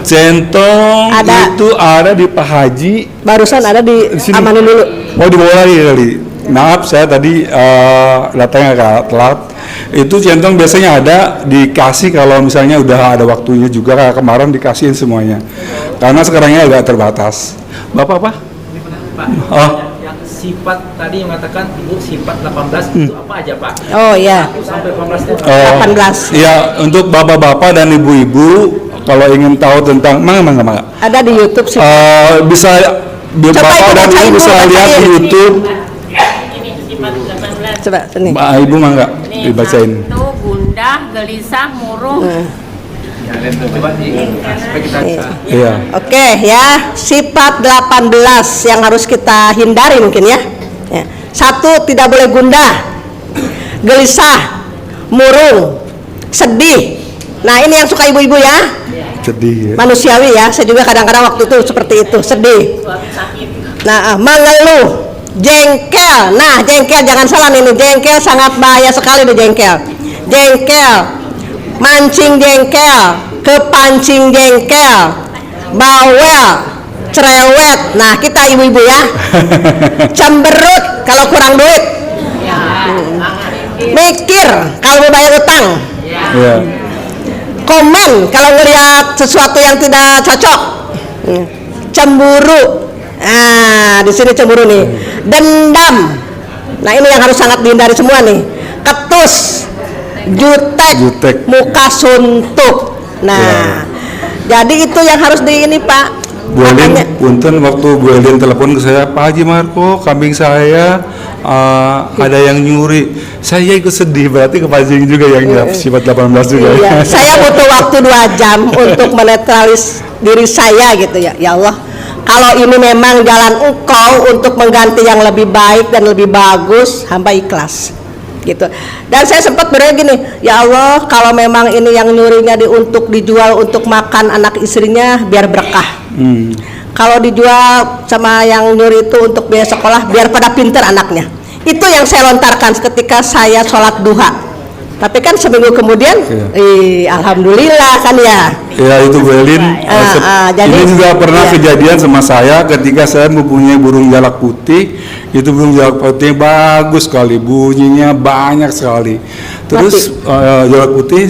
Centong Ada. itu ada di Pak Haji. Barusan ada di sini. amanin dulu. Mau dibawa lagi kali. Maaf saya tadi datangnya telat. Itu centong biasanya ada dikasih kalau misalnya udah ada waktunya juga, kayak kemarin dikasihin semuanya. Karena sekarangnya agak terbatas. Bapak apa? Pak, yang sifat tadi yang mengatakan Ibu sifat 18 itu apa aja Pak? Oh iya. Sampai 18 itu 18. Iya, untuk bapak-bapak dan ibu-ibu kalau ingin tahu tentang mangga. Ada di YouTube sih. Bisa bapak Ibu dan bacain ibu bisa dulu, lihat di bacain. YouTube. Coba sini. Ibu mangga dibacain. Satu, gundah, gelisah, murung. coba supaya kita bisa. Iya. Oke ya, sifat 18 yang harus kita hindari mungkin ya. Ya. 1, tidak boleh gundah, gelisah, murung, sedih. Nah ini yang suka ibu-ibu ya, Sedih ya. manusiawi ya. Saya juga kadang-kadang waktu itu seperti itu, sedih. Nah, mengeluh, jengkel. Nah, jengkel jangan salah nih, jengkel sangat bahaya sekali nih jengkel. Jengkel, mancing jengkel, kepancing jengkel, bawel, cerewet. Nah, kita ibu-ibu ya. Cemberut kalau kurang duit. Mikir kalau mau bayar utang. Iya. Komen kalau ngelihat sesuatu yang tidak cocok. Cemburu. Nah, di sini cemburu nih. Dendam. Nah, ini yang harus sangat dihindari semua nih. Ketus, jutek, muka suntuk. Nah, jadi itu yang harus di ini Pak. Bu Elin, Makanya- punten waktu Bu Elin telepon ke saya, Pak Haji Marco, kambing saya ada yang nyuri. Saya ikut sedih, berarti kepancing juga yang sifat 18 juga. Iya, saya butuh waktu 2 jam untuk menetralis diri saya gitu ya. Ya Allah, kalau ini memang jalan Engkau untuk mengganti yang lebih baik dan lebih bagus, hamba ikhlas. Gitu. Dan saya sempat berdoa gini, ya Allah, kalau memang ini yang nyurinya untuk dijual untuk makan anak istrinya, biar berkah. Kalau dijual sama yang nyuri itu untuk biaya sekolah, biar pada pinter anaknya. Itu yang saya lontarkan ketika saya sholat duha. Tapi kan seminggu kemudian, alhamdulillah kan ya. Ya itu Bu Elin. Jadi, ini juga pernah iya. kejadian sama saya ketika saya mempunyai burung jalak putih. Itu burung jalak putih bagus sekali, bunyinya banyak sekali. Terus jalak putih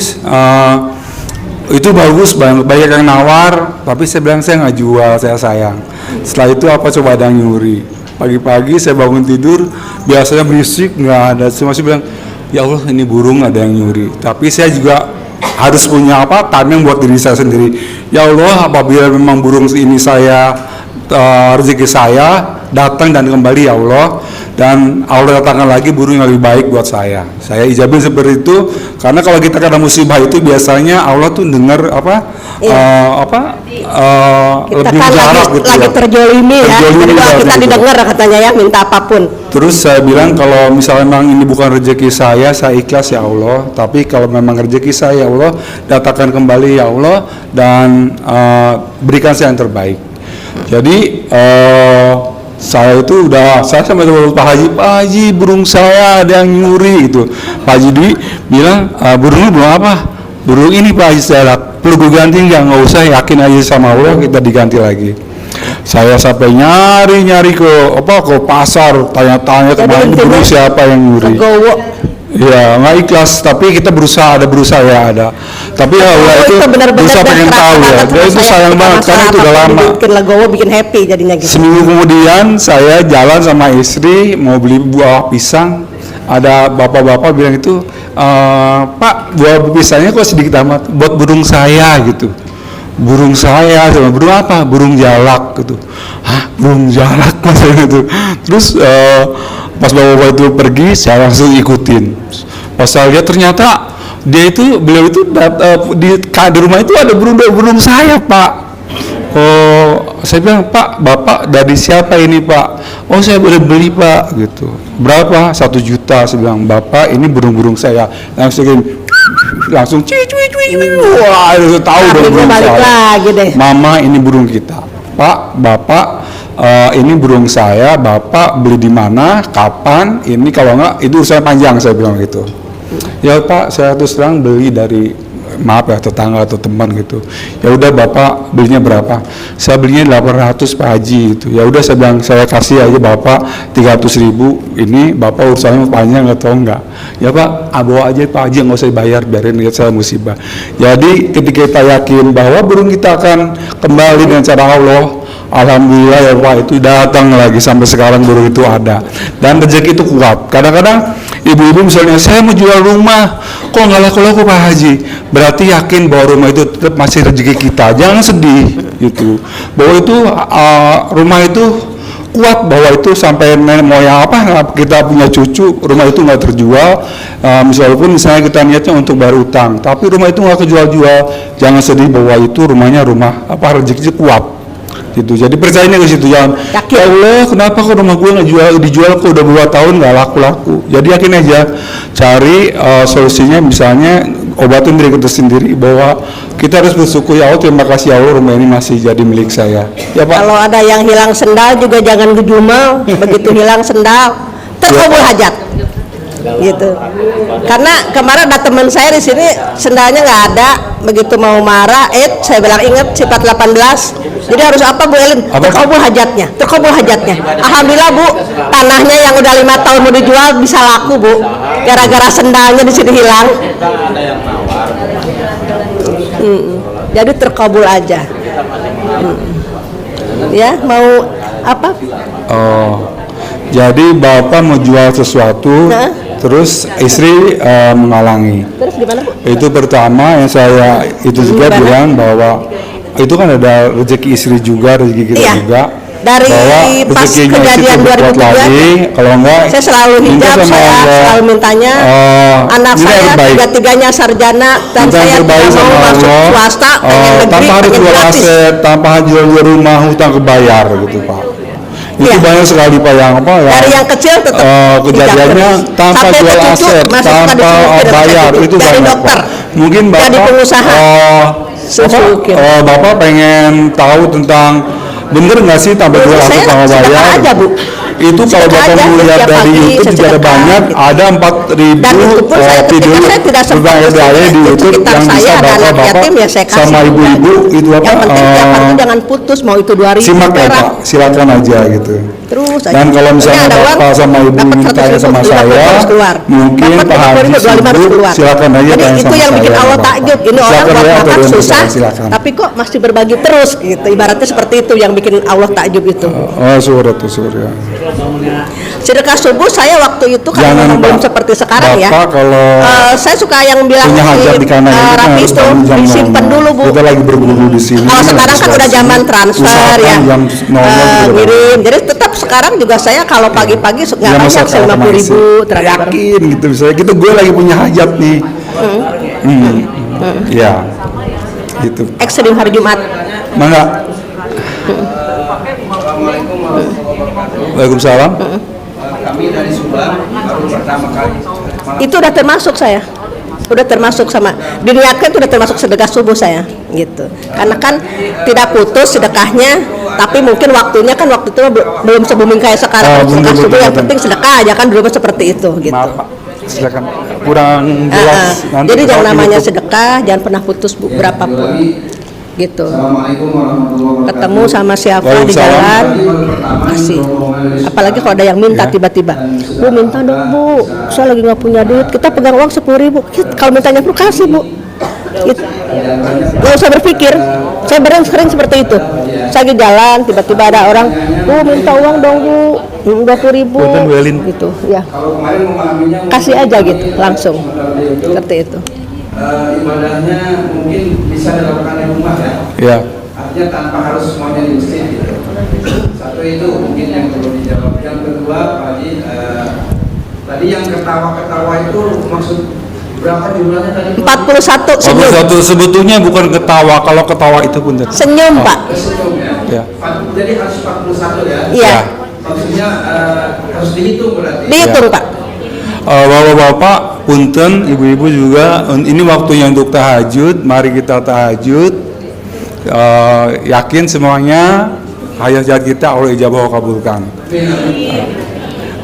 itu bagus, banyak yang nawar. Tapi saya bilang saya nggak jual, saya sayang. Setelah itu apa coba ada yang nyuri. Pagi-pagi saya bangun tidur, biasanya berisik nggak ada. Saya masih bilang, ya Allah ini burung ada yang nyuri. Tapi saya juga harus punya tameng buat diri saya sendiri. Ya Allah, apabila memang burung ini saya rezeki saya datang dan kembali ya Allah, dan Allah datangkan lagi burung yang lebih baik buat saya ijabin seperti itu. Karena kalau kita kena musibah itu biasanya Allah tuh dengar Kita lebih kan jarak gitu lagi ya. terjolimi ya. Terjolimi Jadi kalau kita gitu. didengar katanya ya, minta apapun. Terus saya bilang kalau misalnya memang ini bukan rezeki saya ikhlas ya Allah. Tapi kalau memang rezeki saya ya Allah, datangkan kembali ya Allah, dan berikan saya yang terbaik. Jadi saya itu saya sama Pak Haji, burung saya ada yang nyuri gitu. Pak Haji bilang, burungnya burung apa? Burung ini Pak Haji, saya perlu gue ganti nggak usah, yakin aja sama Allah, kita diganti lagi. Saya sampai nyari ke pasar, tanya-tanya kemana burung siapa yang nyuri. Legowo. Ya nggak ikhlas, tapi kita berusaha ya. Tapi ya Allah itu berusaha pengen tahu ya. Dia itu sayang banget karena itu udah lama. Bikin legowo, bikin happy jadinya gitu. Seminggu kemudian saya jalan sama istri mau beli buah pisang. Ada bapak-bapak bilang itu, Pak, buah pisangnya kok sedikit amat, buat burung saya gitu. Burung saya, burung apa? Burung jalak gitu. Hah, burung jalak maksudnya gitu. Terus pas bapak-bapak itu pergi, saya langsung ikutin. Pas saya lihat ternyata beliau itu di rumah itu ada burung saya, Pak. Oh, saya bilang, Pak, Bapak dari siapa ini, Pak? Oh, saya boleh beli, Pak, gitu. Berapa? 1 juta. Saya bilang, Bapak, ini burung-burung saya. Langsung cuy. Wah, itu tahu dong burung saya. Lagi deh. Mama, ini burung kita. Pak, Bapak, ini burung saya. Bapak beli di mana? Kapan? Ini kalau enggak, itu urusan panjang, saya bilang gitu. Ya Pak, saya terus terang beli dari tetangga atau teman gitu. Ya udah Bapak belinya berapa? Saya belinya 800 Pak Haji gitu. Ya udah saya bilang, saya kasih aja Bapak 300.000. Ini Bapak urusannya panjang atau enggak? Ya Pak, bawa aja Pak Haji, nggak usah bayar, biarin lihat saya musibah. Jadi ketika kita yakin bahwa burung kita akan kembali dengan cara Allah, alhamdulillah ya Pak, itu datang lagi sampai sekarang burung itu ada. Dan rezeki itu kuat. Kadang-kadang ibu-ibu misalnya, saya mau jual rumah, kok nggak laku-laku Pak Haji? Berarti yakin bahwa rumah itu tetap masih rezeki kita. Jangan sedih gitu. Bahwa itu rumah itu kuat, bahwa itu sampai nenek moyang kita punya cucu, rumah itu nggak terjual. Misalnya kita niatnya untuk bayar utang, tapi rumah itu nggak kejual-jual. Jangan sedih bahwa itu rumahnya rezekinya kuat. Gitu. Jadi percayanya ke situ, jangan ya Allah, kenapa kok rumah gue nggak dijual kok udah 2 tahun nggak laku-laku. Jadi yakin aja, cari solusinya, misalnya obatin diri kita sendiri bahwa kita harus bersyukur, ya Allah, terima kasih ya Allah, rumah ini masih jadi milik saya. Ya Pak. Kalau ada yang hilang sendal juga jangan gejumal. Begitu hilang sendal, terkabul hajat. Gitu. Karena kemarin ada teman saya di sini sendalnya nggak ada, begitu mau marah, saya bilang ingat sifat 18. Jadi harus apa Bu Elin? Terkabul hajatnya. Alhamdulillah Bu, tanahnya yang udah 5 tahun mau dijual bisa laku Bu. Gara-gara sendalnya di sini hilang. Jadi terkabul aja. Ya, mau apa? Oh, jadi Bapak mau jual sesuatu, terus istri menghalangi. Terus gimana Bu? Itu pertama yang saya juga bilang bahwa itu kan ada rezeki istri juga, rezeki kita juga. Dari pas kejadian 2003, kalau enggak, saya selalu hijab, saya selalu mintanya anak saya tiga-tiganya sarjana, dan saya tidak mau masuk swasta, pengen negeri, tanpa harus jual aset, tanpa jual rumah, hutang kebayar gitu Pak. Itu banyak sekali Pak yang dari yang kecil tetap kejadiannya tanpa jual aset, tanpa bayar, itu dari banyak dokter, Pak. Mungkin Bapak jadi pengusaha. Bapak pengen tahu tentang bener nggak sih tanpa jual aset sama bayar? Aja, Bu. Itu kalau Bapak melihat dari YouTube juga ada banyak, ada 4.000 video berbahaya di YouTube yang bisa Bapak sama ibu-ibu itu yang penting tiap hari jangan putus, mau itu 2.000 simak ya Pak, silakan aja gitu. Terus dan kalau misalnya Bapak sama ibu tanya sama saya, mungkin Pak Haji silakan aja tanya sama saya. Itu yang bikin Allah takjub, ini orang buat makan susah, tapi kok masih berbagi terus gitu, ibaratnya seperti itu yang bikin Allah takjub itu. Oh, syukur ya. Sedekah subuh saya waktu itu kan belum seperti sekarang ya. Kalau saya suka yang bilang rapi itu disimpan dulu Bu. Kita lagi berburu di sini. Kalau sekarang kan udah zaman transfer ya, ngirim. Jadi tetap sekarang juga saya kalau pagi-pagi nggak banyak 50.000 terhadap. Yakin gitu, misalnya gitu gue lagi punya hajat nih. Ya, gitu. Ekstrim hari Jumat. Mangga. Waalaikumsalam. Kami dari Subang baru pertama kali. Itu udah termasuk saya. Udah termasuk sama diniatkan itu udah termasuk sedekah subuh saya gitu. Karena kan tidak putus sedekahnya Tapi mungkin waktunya kan waktu itu belum se-booming kayak sekarang. Oh, Sedekah betul, subuh yang betul. penting sedekah aja kan dulu seperti itu gitu. Maaf Pak, silakan kurang jelas. Nanti Jadi yang kalau namanya YouTube. sedekah jangan pernah putus Bu, berapapun gitu. Assalamualaikum warahmatullahi wabarakatuh. Ketemu sama siapa di Waalaikumsalam. jalan kasih. Apalagi kalau ada yang minta tiba-tiba, Bu minta dong Bu, saya lagi nggak punya duit. Kita pegang uang 10.000. Kalau mintanya Bu kasih Bu. Gitu. Nggak usah berpikir. Saya sering seperti itu. Saya lagi jalan tiba-tiba ada orang, Bu minta uang dong Bu, 20.000. Punten, Bu Elin. Gitu ya. Kalau kemarin memahaminya Kasih aja gitu langsung. Seperti itu. ibadahnya mungkin bisa dilakukan di rumah ya. Ya. Artinya tanpa harus semuanya di masjid gitu. Satu itu mungkin yang perlu dijawab. Yang kedua Pak Haji, tadi yang ketawa-ketawa itu maksud berapa jumlahnya tadi? 41 Waktu senyum. satu sebetulnya bukan ketawa, kalau ketawa itu punten. Senyum Pak. Senyum ya. Ya. Jadi harus 41 ya. Iya. Maksudnya harus dihitung berarti. Dihitung Pak. Bapak-bapak, punten, ibu-ibu juga, ini waktunya untuk tahajud. Mari kita tahajud. Yakin semuanya hajat kita Allah ijabah kabulkan.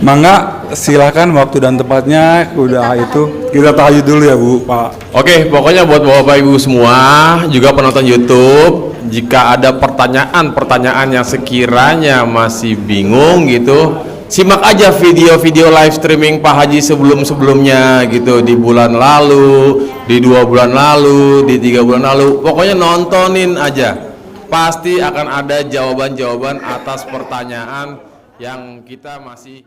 Mangga silakan waktu dan tempatnya. Udah itu kita tahajud dulu ya Bu Pak. Oke, pokoknya buat bapak ibu semua, juga penonton YouTube, jika ada pertanyaan-pertanyaan yang sekiranya masih bingung gitu, simak aja video-video live streaming Pak Haji sebelum-sebelumnya gitu, di bulan lalu, di 2 bulan lalu, di 3 bulan lalu. Pokoknya nontonin aja, pasti akan ada jawaban-jawaban atas pertanyaan yang kita masih